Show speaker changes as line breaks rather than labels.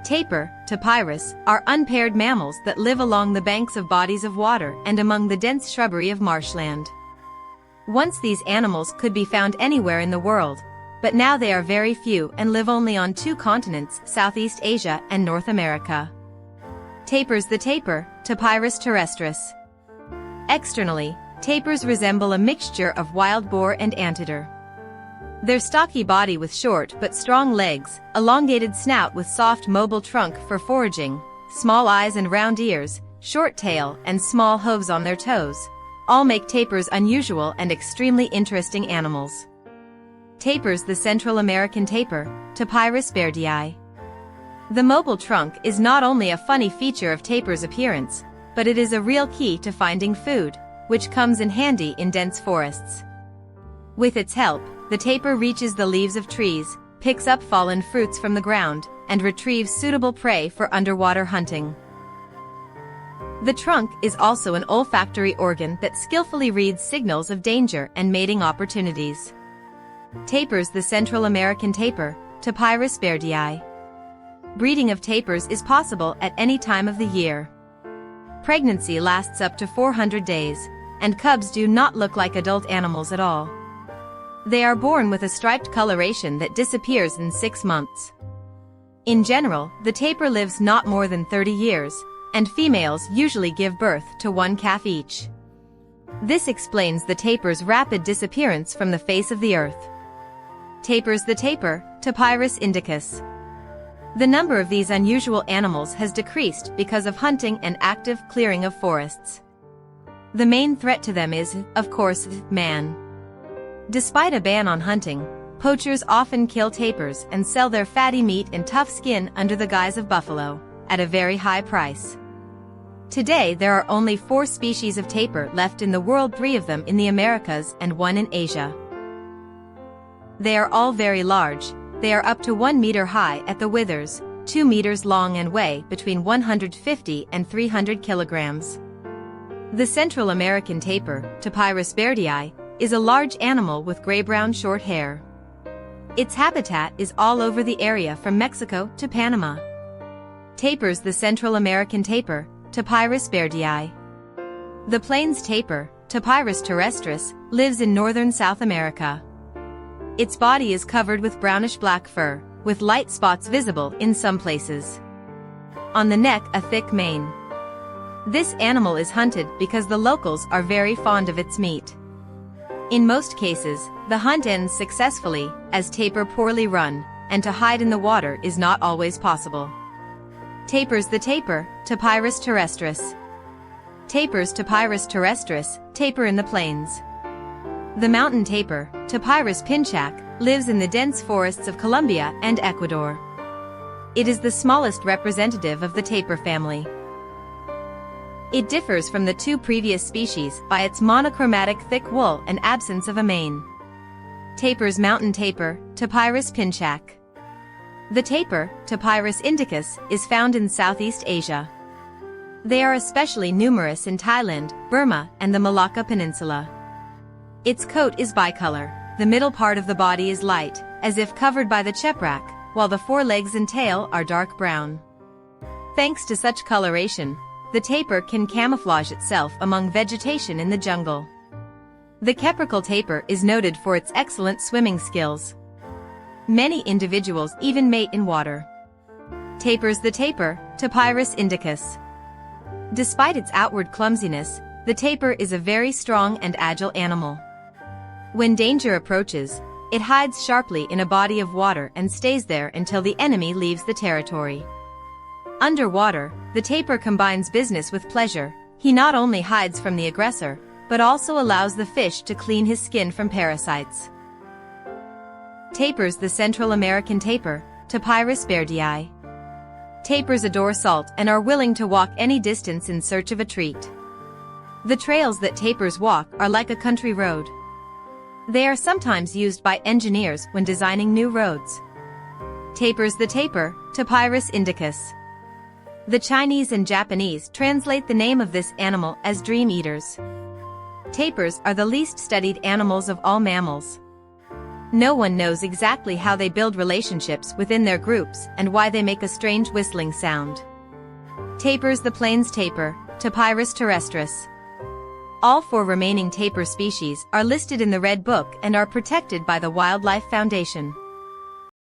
Tapir, tapirs, are unpaired mammals that live along the banks of bodies of water and among the dense shrubbery of marshland. Once these animals could be found anywhere in the world, but now they are very few and live only on two continents, Southeast Asia and North America. Tapirs. The tapir, Tapirus terrestris. Externally, tapirs resemble a mixture of wild boar and anteater. Their stocky body with short but strong legs, elongated snout with soft mobile trunk for foraging, small eyes and round ears, short tail and small hooves on their toes, all make tapirs unusual and extremely interesting animals. Tapirs. The Central American tapir, Tapirus bairdii. The mobile trunk is not only a funny feature of tapirs' appearance, but it is a real key to finding food, which comes in handy in dense forests. With its help, the tapir reaches the leaves of trees, picks up fallen fruits from the ground, and retrieves suitable prey for underwater hunting. The trunk is also an olfactory organ that skillfully reads signals of danger and mating opportunities. Tapirs. The Central American tapir, Tapirus bairdii. Breeding of tapirs is possible at any time of the year. Pregnancy lasts up to 400 days, and cubs do not look like adult animals at all. They are born with a striped coloration that disappears in 6 months. In general, the tapir lives not more than 30 years, and females usually give birth to 1 calf each. This explains the tapir's rapid disappearance from the face of the earth. Tapirs. The tapir, Tapirus indicus. The number of these unusual animals has decreased because of hunting and active clearing of forests. The main threat to them is, of course, man. Despite a ban on hunting, poachers often kill tapirs and sell their fatty meat and tough skin under the guise of buffalo, at a very high price. Today there are only 4 species of tapir left in the world, 3 of them in the Americas and 1 in Asia. They are all very large. They are up to 1 meter high at the withers, 2 meters long and weigh between 150 and 300 kilograms. The Central American tapir, Tapirus bairdii, is a large animal with gray-brown short hair. Its habitat is all over the area from Mexico to Panama. Tapirs. The Central American tapir, Tapirus bairdii. The plains tapir, Tapirus terrestris, lives in northern South America. Its body is covered with brownish-black fur, with light spots visible in some places. On the neck, a thick mane. This animal is hunted because the locals are very fond of its meat. In most cases, the hunt ends successfully, as tapir poorly run, and to hide in the water is not always possible. Tapirs. The tapir, Tapirus terrestris. Tapirs. Tapirus terrestris, tapir in the plains. The mountain tapir, Tapirus pinchak, lives in the dense forests of Colombia and Ecuador. It is the smallest representative of the tapir family. It differs from the 2 previous species by its monochromatic thick wool and absence of a mane. Tapirs. Mountain tapir, Tapirus pinchak. The tapir, Tapirus indicus, is found in Southeast Asia. They are especially numerous in Thailand, Burma, and the Malacca Peninsula. Its coat is bicolor. The middle part of the body is light, as if covered by the cheprak, while the forelegs and tail are dark brown. Thanks to such coloration, the tapir can camouflage itself among vegetation in the jungle. The caprical tapir is noted for its excellent swimming skills. Many individuals even mate in water. Tapirs. The tapir, Tapirus indicus. Despite its outward clumsiness, the tapir is a very strong and agile animal. When danger approaches, it hides sharply in a body of water and stays there until the enemy leaves the territory. Underwater, the tapir combines business with pleasure. He not only hides from the aggressor, but also allows the fish to clean his skin from parasites. Tapirs. The Central American tapir, Tapirus bairdii. Tapirs adore salt and are willing to walk any distance in search of a treat. The trails that tapirs walk are like a country road. They are sometimes used by engineers when designing new roads. Tapirs. The tapir, Tapirus indicus. The Chinese and Japanese translate the name of this animal as dream eaters. Tapirs are the least studied animals of all mammals. No one knows exactly how they build relationships within their groups and why they make a strange whistling sound. Tapirs. The plains tapir, Tapirus terrestris. All 4 remaining tapir species are listed in the Red Book and are protected by the Wildlife Foundation.